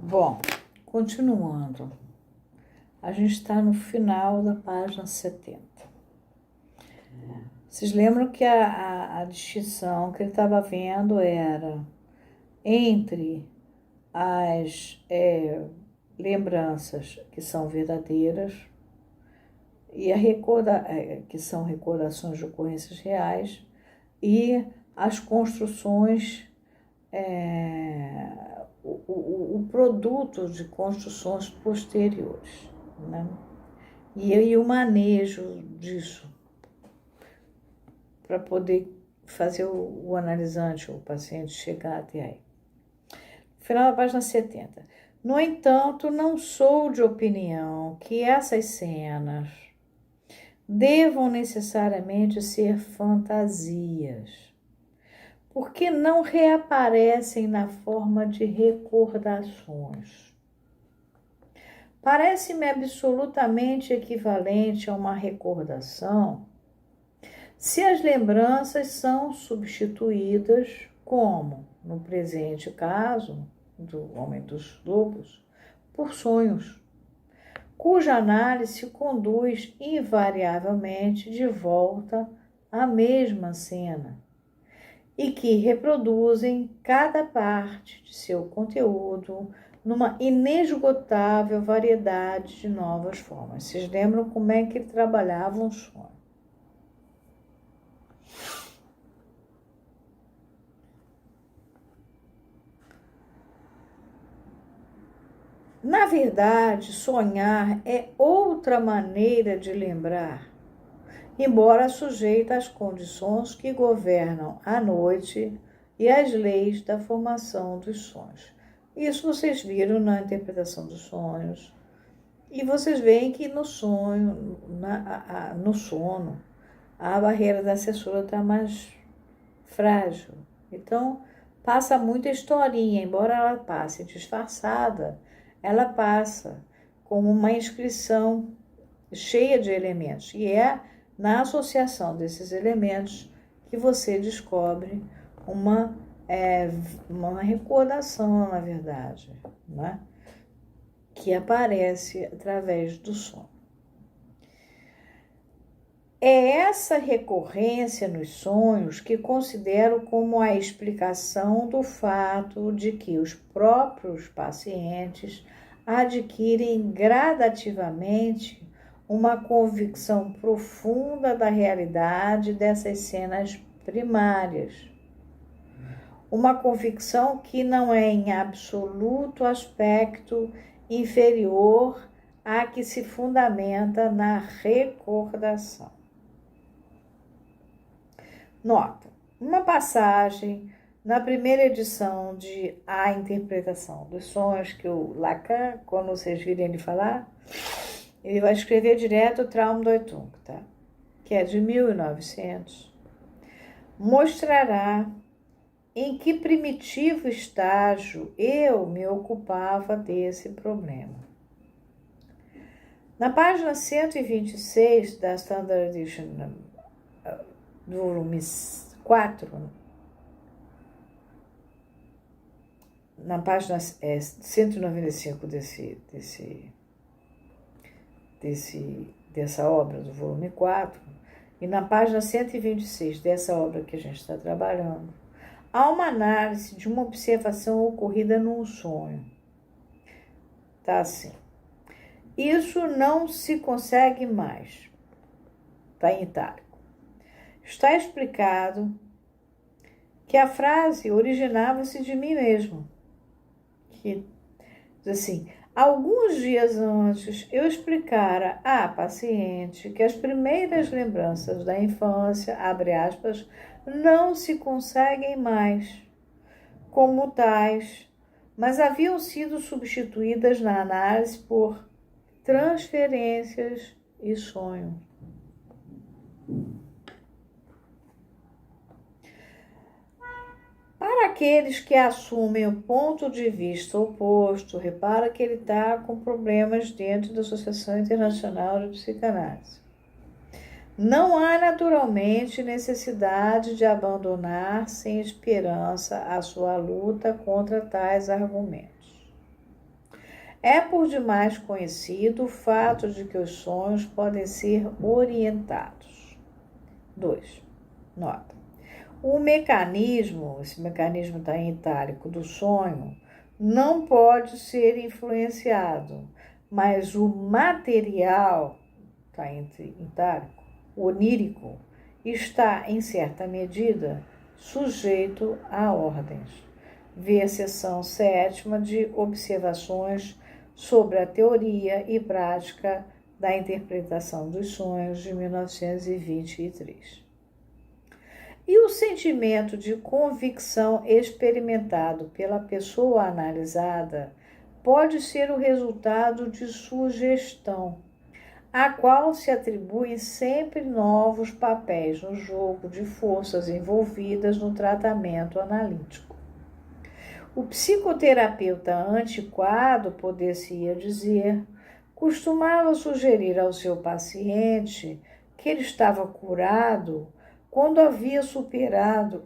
Bom, continuando, a gente está no final da página 70. Vocês lembram que a distinção que ele estava vendo era entre as lembranças que são verdadeiras e que são recordações de ocorrências reais e as construções, o produto de construções posteriores, né? E o manejo disso para poder fazer o analisante, o paciente, chegar até aí. Final da página 70. No entanto, não sou de opinião que essas cenas devam necessariamente ser fantasias, porque não reaparecem na forma de recordações. Parece-me absolutamente equivalente a uma recordação se as lembranças são substituídas, como no presente caso do Homem dos Lobos, por sonhos, cuja análise conduz invariavelmente de volta à mesma cena e que reproduzem cada parte de seu conteúdo numa inesgotável variedade de novas formas. Vocês lembram como é que ele trabalhava um sonho? Na verdade, sonhar é outra maneira de lembrar, embora sujeita às condições que governam a noite e às leis da formação dos sonhos. Isso vocês viram na interpretação dos sonhos. E vocês veem que no sonho, no sono, a barreira da censura está mais frágil. Então, passa muita historinha, embora ela passe disfarçada, ela passa como uma inscrição cheia de elementos. E é na associação desses elementos que você descobre uma recordação, na verdade, né? Que aparece através do som. É essa recorrência nos sonhos que considero como a explicação do fato de que os próprios pacientes adquirem gradativamente uma convicção profunda da realidade dessas cenas primárias. Uma convicção que não é em absoluto aspecto inferior à que se fundamenta na recordação. Nota, uma passagem na primeira edição de A Interpretação dos Sonhos, que o Lacan, quando vocês virem ele falar, ele vai escrever direto o Traumdeutung, tá? Que é de 1900, mostrará em que primitivo estágio eu me ocupava desse problema. Na página 126 da Standard Edition do volume 4, na página 195 dessa obra do volume 4, e na página 126 dessa obra que a gente está trabalhando, há uma análise de uma observação ocorrida num sonho. Tá assim. Isso não se consegue mais. Tá em itálico. Está explicado que a frase originava-se de mim mesmo. Que diz assim: alguns dias antes eu explicara à paciente que as primeiras lembranças da infância, abre aspas, não se conseguem mais como tais, mas haviam sido substituídas na análise por transferências e sonhos. Para aqueles que assumem o ponto de vista oposto, repara que ele está com problemas dentro da Associação Internacional de Psicanálise. Não há naturalmente necessidade de abandonar sem esperança a sua luta contra tais argumentos. É por demais conhecido o fato de que os sonhos podem ser orientados. 2. Nota. Esse mecanismo está em itálico, do sonho, não pode ser influenciado, mas o material, está entre itálico, onírico, está, em certa medida, sujeito a ordens. Vê a seção 7ª de Observações sobre a Teoria e Prática da Interpretação dos Sonhos, de 1923. E o sentimento de convicção experimentado pela pessoa analisada pode ser o resultado de sugestão, a qual se atribuem sempre novos papéis no jogo de forças envolvidas no tratamento analítico. O psicoterapeuta antiquado, poder-se-ia dizer, costumava sugerir ao seu paciente que ele estava curado quando havia superado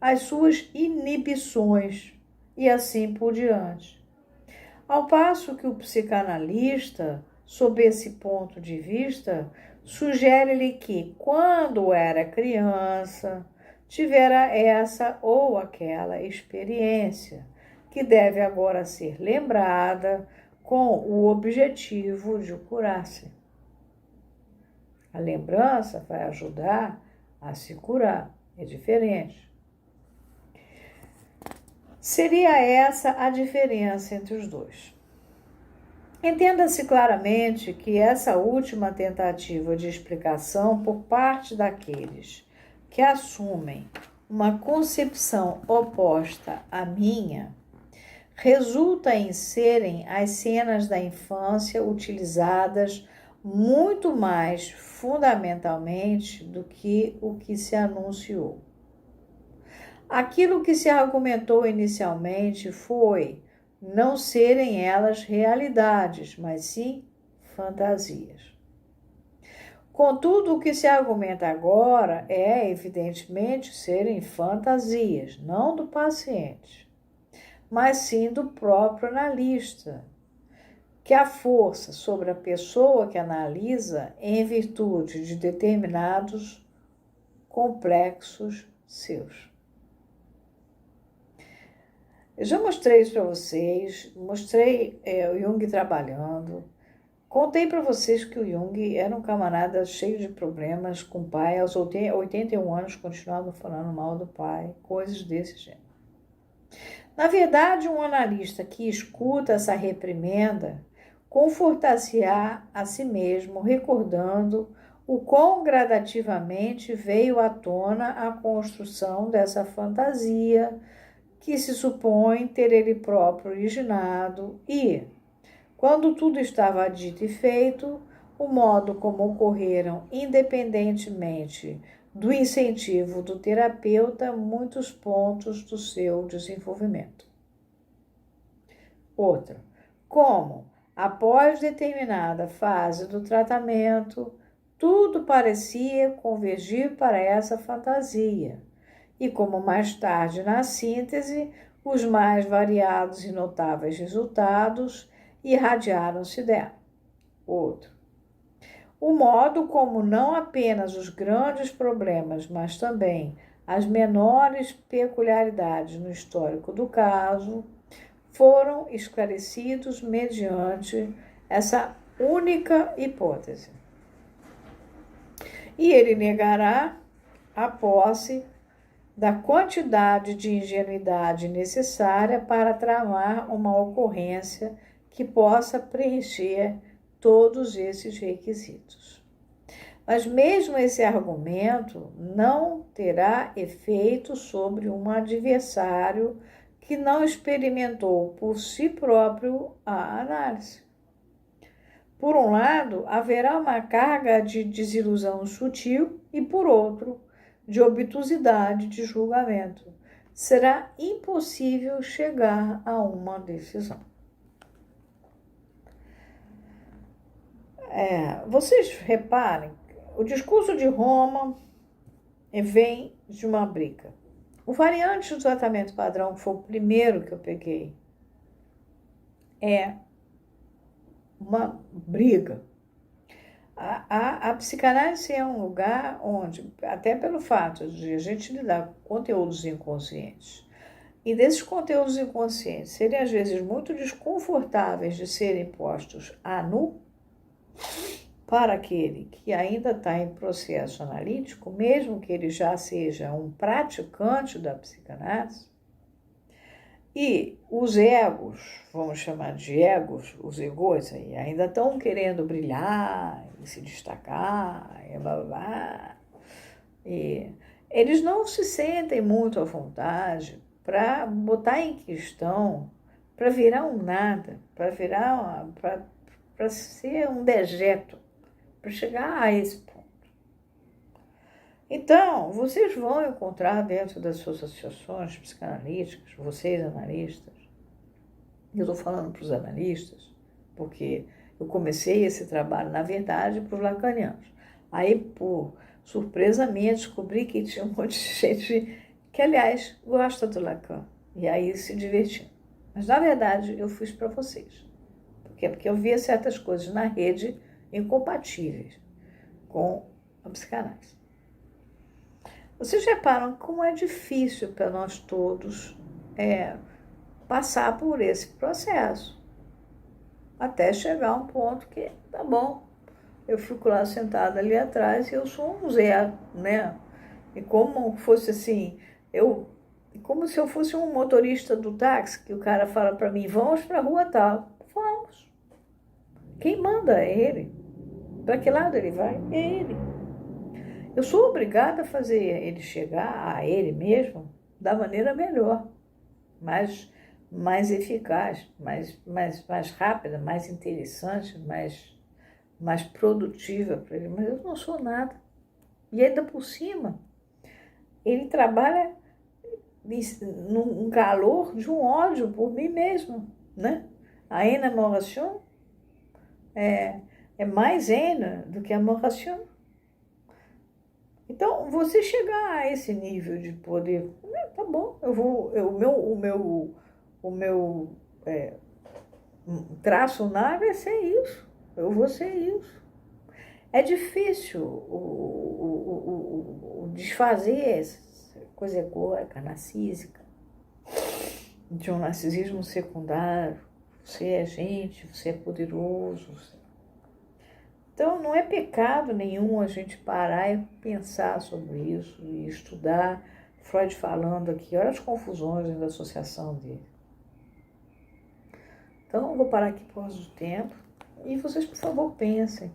as suas inibições e assim por diante. Ao passo que o psicanalista, sob esse ponto de vista, sugere-lhe que, quando era criança, tivera essa ou aquela experiência, que deve agora ser lembrada com o objetivo de curar-se. A lembrança vai ajudar a se curar, é diferente. Seria essa a diferença entre os dois. Entenda-se claramente que essa última tentativa de explicação por parte daqueles que assumem uma concepção oposta à minha resulta em serem as cenas da infância utilizadas muito mais fundamentalmente do que o que se anunciou. Aquilo que se argumentou inicialmente foi não serem elas realidades, mas sim fantasias. Contudo, o que se argumenta agora é, evidentemente, serem fantasias, não do paciente, mas sim do próprio analista, que a força sobre a pessoa que analisa em virtude de determinados complexos seus. Eu já mostrei isso para vocês, mostrei o Jung trabalhando, contei para vocês que o Jung era um camarada cheio de problemas com o pai, aos 81 anos continuava falando mal do pai, coisas desse gênero. Na verdade, um analista que escuta essa reprimenda confortar-se-á a si mesmo, recordando o quão gradativamente veio à tona a construção dessa fantasia que se supõe ter ele próprio originado e, quando tudo estava dito e feito, o modo como ocorreram, independentemente do incentivo do terapeuta, muitos pontos do seu desenvolvimento. Outra, como, após determinada fase do tratamento, tudo parecia convergir para essa fantasia, e como mais tarde, na síntese, os mais variados e notáveis resultados irradiaram-se dela. Outro, o modo como não apenas os grandes problemas, mas também as menores peculiaridades no histórico do caso foram esclarecidos mediante essa única hipótese. E ele negará a posse da quantidade de ingenuidade necessária para tramar uma ocorrência que possa preencher todos esses requisitos. Mas mesmo esse argumento não terá efeito sobre um adversário que não experimentou por si próprio a análise. Por um lado, haverá uma carga de desilusão sutil e, por outro, de obtusidade de julgamento. Será impossível chegar a uma decisão. Vocês reparem, o discurso de Roma vem de uma briga. O variante do tratamento padrão, que foi o primeiro que eu peguei, é uma briga. A psicanálise é um lugar onde, até pelo fato de a gente lidar com conteúdos inconscientes, e desses conteúdos inconscientes serem às vezes muito desconfortáveis de serem postos à nu, para aquele que ainda está em processo analítico, mesmo que ele já seja um praticante da psicanálise, e os egos, vamos chamar de egos, os egos aí, ainda estão querendo brilhar e se destacar, e blá, blá, blá, e eles não se sentem muito à vontade para botar em questão, para virar um nada, para ser um dejeto, para chegar a esse ponto. Então, vocês vão encontrar dentro das suas associações psicanalíticas, vocês analistas, eu estou falando para os analistas, porque eu comecei esse trabalho, na verdade, para os lacanianos. Aí, por surpresa minha, descobri que tinha um monte de gente que, aliás, gosta do Lacan, e aí se divertindo. Mas, na verdade, eu fiz para vocês. Por quê? Porque eu via certas coisas na rede incompatíveis com a psicanálise. Vocês reparam como é difícil para nós todos passar por esse processo, até chegar a um ponto que, tá bom, eu fico lá sentada ali atrás e eu sou um zero, né? E como fosse assim, como se eu fosse um motorista do táxi, que o cara fala para mim, vamos para a rua tal. Vamos. Quem manda é ele. Para que lado ele vai? É ele. Eu sou obrigada a fazer ele chegar a ele mesmo da maneira melhor, mais eficaz, mais rápida, mais interessante, mais produtiva para ele. Mas eu não sou nada. E ainda por cima, ele trabalha num calor de um ódio por mim mesmo, né? A enamoração é mais ena do que a amoração. Então, você chegar a esse nível de poder, tá bom, o meu traço nada é ser isso, eu vou ser isso. É difícil o desfazer essa coisa egóica, narcísica, de um narcisismo secundário. Você é gente, você é poderoso. Então, não é pecado nenhum a gente parar e pensar sobre isso e estudar. Freud falando aqui, olha as confusões da associação dele. Então, eu vou parar aqui por causa do tempo e vocês, por favor, pensem.